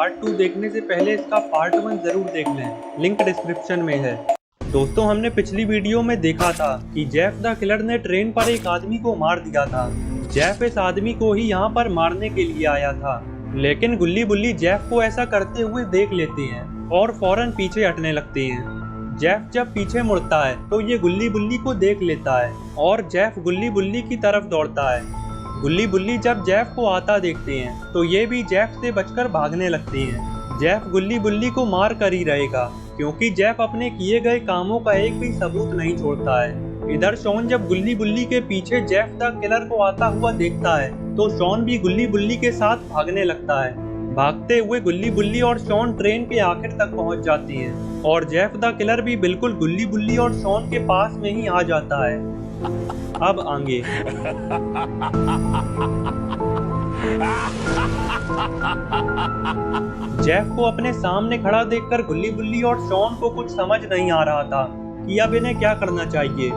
Part 2 देखने से पहले इसका पार्ट 1 जरूर देख लें, लिंक डिस्क्रिप्शन में है। दोस्तों, हमने पिछली वीडियो में देखा था कि जेफ द किलर ने ट्रेन पर एक आदमी को मार दिया था। जेफ इस आदमी को ही यहाँ पर मारने के लिए आया था, लेकिन गुल्ली बुल्ली जेफ को ऐसा करते हुए देख लेते हैं और फौरन पीछे हटने लगते हैं। जेफ जब पीछे मुड़ता है तो ये गुल्ली बुल्ली को देख लेता है और जेफ गुल्ली बुल्ली की तरफ दौड़ता है। गुल्ली बुल्ली जब जेफ को आता देखते हैं तो ये भी जेफ से बचकर भागने लगते हैं। जेफ गुल्ली बुल्ली को मार कर ही रहेगा, क्योंकि जेफ अपने किए गए कामों का एक भी सबूत नहीं छोड़ता है। इधर शॉन जब गुल्ली बुल्ली के पीछे जेफ द किलर को आता हुआ देखता है तो शॉन भी गुल्ली बुल्ली के साथ भागने लगता है। भागते हुए गुल्ली बुल्ली और शॉन ट्रेन के आखिर तक पहुंच जाती हैं और जेफ द किलर भी बिल्कुल गुल्ली बुल्ली और शॉन के पास में ही आ जाता है। अब आगे जेफ को अपने सामने खड़ा देखकर गुल्ली बुल्ली और शॉन को कुछ समझ नहीं आ रहा था कि अब इन्हें क्या करना चाहिए।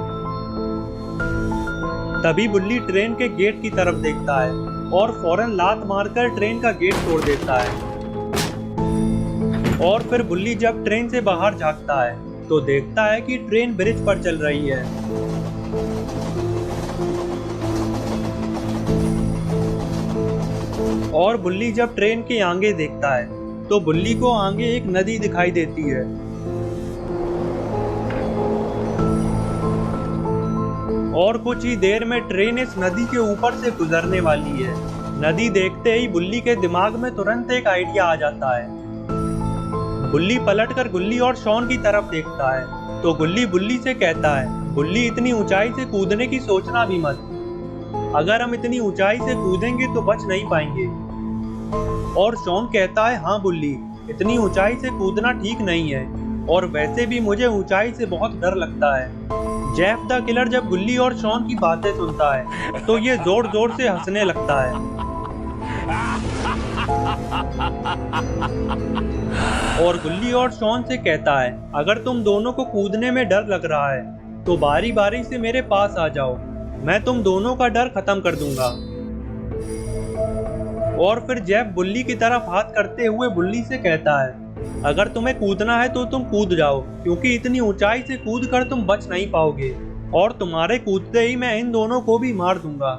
तभी बुल्ली ट्रेन के गेट की तरफ देखता है और फौरन लात मारकर ट्रेन का गेट तोड़ देता है। और फिर बुल्ली जब ट्रेन से बाहर झांकता है तो देखता है कि ट्रेन ब्रिज पर चल रही है। और बुल्ली जब ट्रेन के आगे देखता है तो बुल्ली को आगे एक नदी दिखाई देती है। और कुछ ही देर में ट्रेन इस नदी के ऊपर से गुजरने वाली है। नदी देखते ही बुल्ली के दिमाग में तुरंत एक आइडिया आ जाता है। बुल्ली पलटकर गुल्ली और शॉन की तरफ देखता है तो गुल्ली बुल्ली से कहता है, बुल्ली इतनी ऊंचाई से कूदने की सोचना भी मत। अगर हम इतनी ऊंचाई से कूदेंगे तो बच नहीं पाएंगे। और शॉन कहता है, हाँ बुल्ली, इतनी ऊंचाई से कूदना ठीक नहीं है और वैसे भी मुझे ऊंचाई से बहुत डर लगता है। जेफ द किलर जब गुल्ली और शॉन की बातें सुनता है तो ये जोर जोर से हंसने लगता है। और गुल्ली और शॉन से कहता है, अगर तुम दोनों को कूदने में डर लग रहा है तो बारी बारी से मेरे पास आ जाओ, मैं तुम दोनों का डर खत्म कर दूंगा। और फिर जेफ बुल्ली की तरफ हाथ करते हुए बुल्ली से कहता है, अगर तुम्हें कूदना है तो तुम कूद जाओ, क्योंकि इतनी ऊंचाई से कूद कर तुम बच नहीं पाओगे और तुम्हारे कूदते ही मैं इन दोनों को भी मार दूंगा।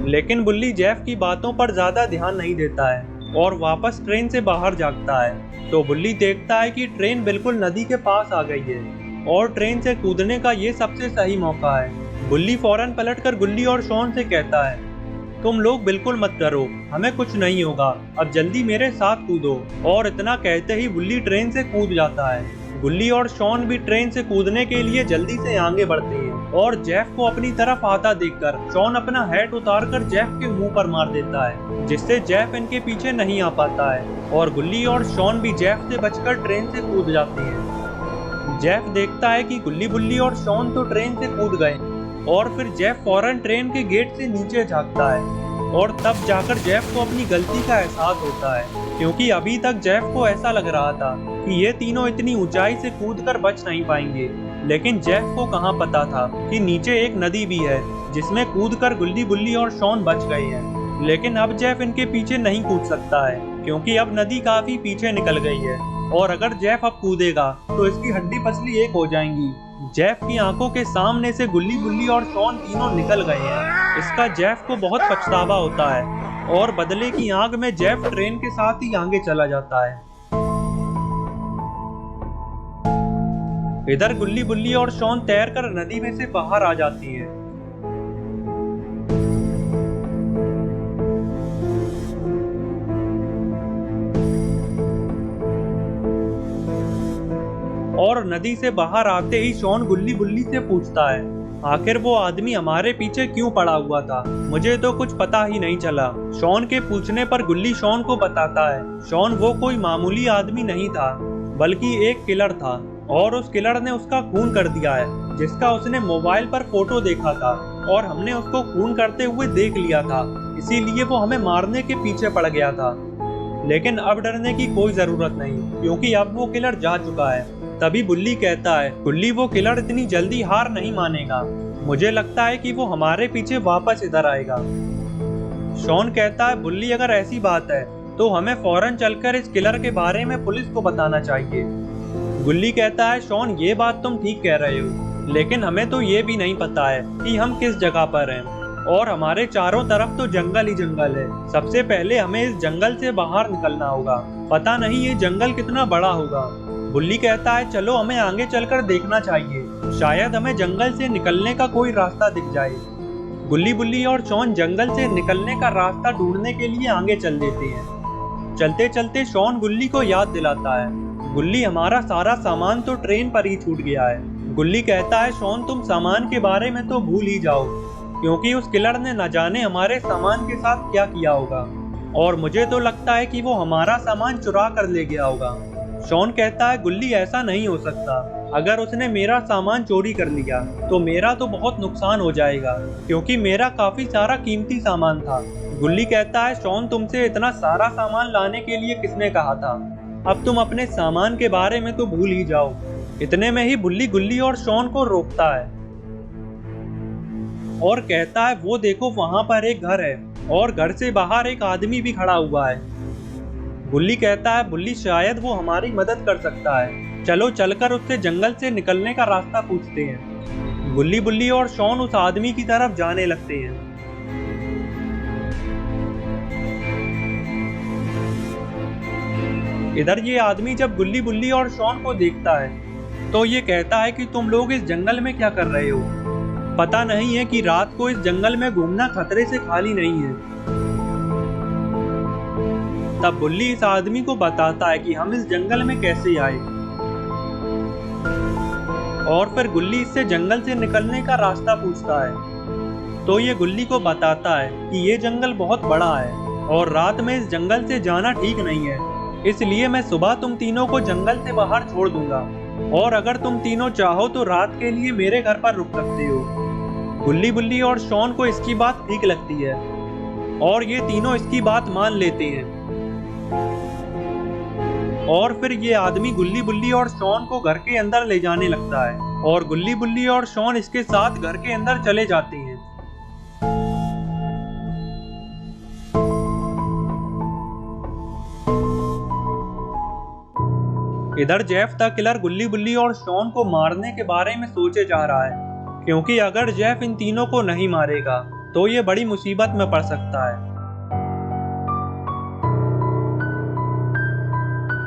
लेकिन बुल्ली जेफ की बातों पर ज्यादा ध्यान नहीं देता है और वापस ट्रेन से बाहर जागता है तो बुल्ली देखता है कि ट्रेन बिल्कुल नदी के पास आ गई है और ट्रेन से कूदने का ये सबसे सही मौका है। बुल्ली फौरन पलटकर गुल्ली और शॉन से कहता है, तुम लोग बिल्कुल मत डरो, हमें कुछ नहीं होगा, अब जल्दी मेरे साथ कूदो। और इतना कहते ही बुल्ली ट्रेन से कूद जाता है। गुल्ली और शॉन भी ट्रेन से कूदने के लिए जल्दी से आगे बढ़ते हैं और जेफ को अपनी तरफ आता देखकर शॉन अपना हैट उतारकर जेफ के मुंह पर मार देता है, जिससे जेफ इनके पीछे नहीं आ पाता है और गुल्ली और शॉन भी जेफ से बचकर ट्रेन से कूद जाते हैं। जेफ देखता है कि गुल्ली बुल्ली और शॉन तो ट्रेन से कूद गए और फिर जेफ फौरन ट्रेन के गेट से नीचे झांकता है और तब जाकर जेफ को अपनी गलती का एहसास होता है, क्योंकि अभी तक जेफ को ऐसा लग रहा था कि ये तीनों इतनी ऊंचाई से कूदकर बच नहीं पाएंगे। लेकिन जेफ को कहां पता था कि नीचे एक नदी भी है जिसमें कूदकर गुल्ली बुल्ली और शॉन बच गए हैं। लेकिन अब जेफ इनके पीछे नहीं कूद सकता है, क्योंकि अब नदी काफी पीछे निकल गई है और अगर जेफ अब कूदेगा तो इसकी हड्डी पसली एक हो जाएंगी। जेफ की आंखों के सामने से गुल्ली बुल्ली और शॉन तीनों निकल गए हैं। इसका जेफ को बहुत पछतावा होता है और बदले की आग में जेफ ट्रेन के साथ ही आगे चला जाता है। इधर गुल्ली बुल्ली और शॉन तैरकर नदी में से बाहर आ जाती है। और नदी से बाहर आते ही शॉन गुल्ली बुल्ली से पूछता है, आखिर वो आदमी हमारे पीछे क्यों पड़ा हुआ था, मुझे तो कुछ पता ही नहीं चला। शॉन के पूछने पर गुल्ली शॉन को बताता है, शॉन वो कोई मामूली आदमी नहीं था, बल्कि एक किलर था और उस किलर ने उसका खून कर दिया है, जिसका उसने मोबाइल पर फोटो देखा था और हमने उसको खून करते हुए देख लिया था, इसीलिए वो हमें मारने के पीछे पड़ गया था। लेकिन अब डरने की कोई जरूरत नहीं, क्योंकि अब वो किलर जा चुका है। तभी बुल्ली कहता है, गुल्ली वो किलर इतनी जल्दी हार नहीं मानेगा, मुझे लगता है कि वो हमारे पीछे वापस इधर आएगा। शॉन कहता है, बुल्ली अगर ऐसी बात है तो हमें फौरन चलकर इस किलर के बारे में पुलिस को बताना चाहिए। गुल्ली कहता है, शॉन ये बात तुम ठीक कह रहे हो, लेकिन हमें तो ये भी नहीं पता है कि हम किस जगह पर हैं और हमारे चारों तरफ तो जंगल ही जंगल है। सबसे पहले हमें इस जंगल से बाहर निकलना होगा, पता नहीं ये जंगल कितना बड़ा होगा। गुल्ली कहता है, चलो हमें आगे चलकर देखना चाहिए, शायद हमें जंगल से निकलने का कोई रास्ता दिख जाए। गुल्ली बुल्ली और शॉन जंगल से निकलने का रास्ता ढूंढने के लिए आगे चल देते हैं। चलते चलते शॉन गुल्ली को याद दिलाता है, गुल्ली हमारा सारा सामान तो ट्रेन पर ही छूट गया है। गुल्ली कहता है, शॉन तुम सामान के बारे में तो भूल ही जाओ, क्योंकि उस किलर ने न जाने हमारे सामान के साथ क्या किया होगा, और मुझे तो लगता है कि वो हमारा सामान चुरा कर ले गया होगा। शॉन कहता है, गुल्ली ऐसा नहीं हो सकता, अगर उसने मेरा सामान चोरी कर लिया तो मेरा तो बहुत नुकसान हो जाएगा, क्योंकि मेरा काफी सारा कीमती सामान था। गुल्ली कहता है, शॉन तुमसे इतना सारा सामान लाने के लिए किसने कहा था, अब तुम अपने सामान के बारे में तो भूल ही जाओ। इतने में ही बुल्ली गुल्ली और शॉन को रोकता है और कहता है, वो देखो वहां पर एक घर है और घर से बाहर एक आदमी भी खड़ा हुआ है। गुल्ली कहता है, बुल्ली शायद वो हमारी मदद कर सकता है, चलो चलकर उससे जंगल से निकलने का रास्ता पूछते हैं। गुल्ली बुल्ली और शॉन उस आदमी की तरफ जाने लगते हैं। इधर ये आदमी जब गुल्ली बुल्ली और शॉन को देखता है तो ये कहता है कि तुम लोग इस जंगल में क्या कर रहे हो, पता नहीं है कि रात को इस जंगल में घूमना खतरे से खाली नहीं है। तब बुल्ली इस आदमी को बताता है कि हम इस जंगल में कैसे आए, और फिर गुल्ली इससे जंगल से निकलने का रास्ता पूछता है। तो ये गुल्ली को बताता है कि ये जंगल बहुत बड़ा है और रात में इस जंगल से जाना ठीक नहीं है, इसलिए मैं सुबह तुम तीनों को जंगल से बाहर छोड़ दूंगा, और अगर तुम तीनों चाहो तो रात के लिए मेरे घर पर रुक सकते हो। गुल्ली बुल्ली और शॉन को इसकी बात ठीक लगती है और ये तीनों इसकी बात मान लेते हैं। और फिर ये आदमी गुल्ली बुल्ली और शॉन को घर के अंदर ले जाने लगता है और गुल्ली बुल्ली और शॉन इसके साथ घर के अंदर चले जाते हैं। इधर जेफ द किलर गुल्ली बुल्ली और शॉन को मारने के बारे में सोचे जा रहा है, क्योंकि अगर जेफ इन तीनों को नहीं मारेगा तो ये बड़ी मुसीबत में पड़ सकता है।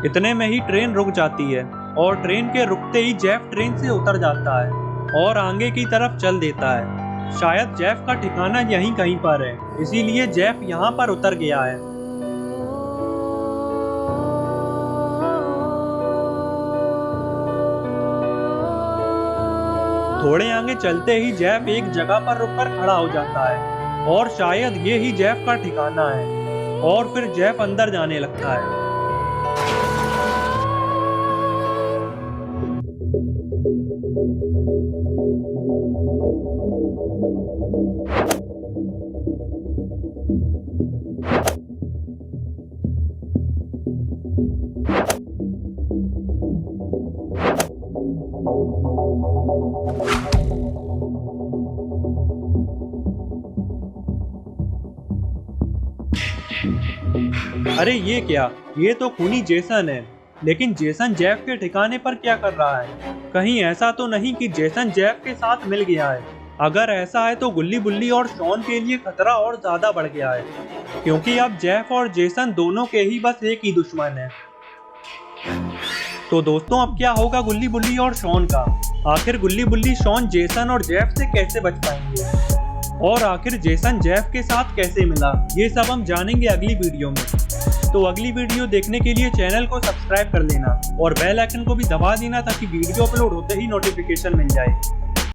इतने में ही ट्रेन रुक जाती है और ट्रेन के रुकते ही जेफ ट्रेन से उतर जाता है और आगे की तरफ चल देता है। शायद जेफ का ठिकाना यहीं कहीं पर है, इसीलिए जेफ यहाँ पर उतर गया है। थोड़े आगे चलते ही जेफ एक जगह पर रुककर खड़ा हो जाता है और शायद ये ही जेफ का ठिकाना है, और फिर जेफ अंदर जाने लगता है। अरे ये क्या, ये तो खूनी जेसन है, लेकिन जेसन जेफ के ठिकाने पर क्या कर रहा है? कहीं ऐसा तो नहीं कि जेसन जेफ के साथ मिल गया है? अगर ऐसा है तो गुल्ली बुल्ली और शॉन के लिए खतरा और ज्यादा बढ़ गया है, क्योंकि अब जेफ और जेसन दोनों के ही बस एक ही दुश्मन है। तो दोस्तों अब क्या होगा गुल्ली बुल्ली और शॉन का? आखिर गुल्ली बुल्ली शॉन जेसन और जेफ से कैसे बच पाएंगे, और आखिर जेसन जेफ के साथ कैसे मिला, ये सब हम जानेंगे अगली वीडियो में। तो अगली वीडियो देखने के लिए चैनल को सब्सक्राइब कर लेना और बेल आइकन को भी दबा देना ताकि वीडियो अपलोड होते ही नोटिफिकेशन मिल जाए।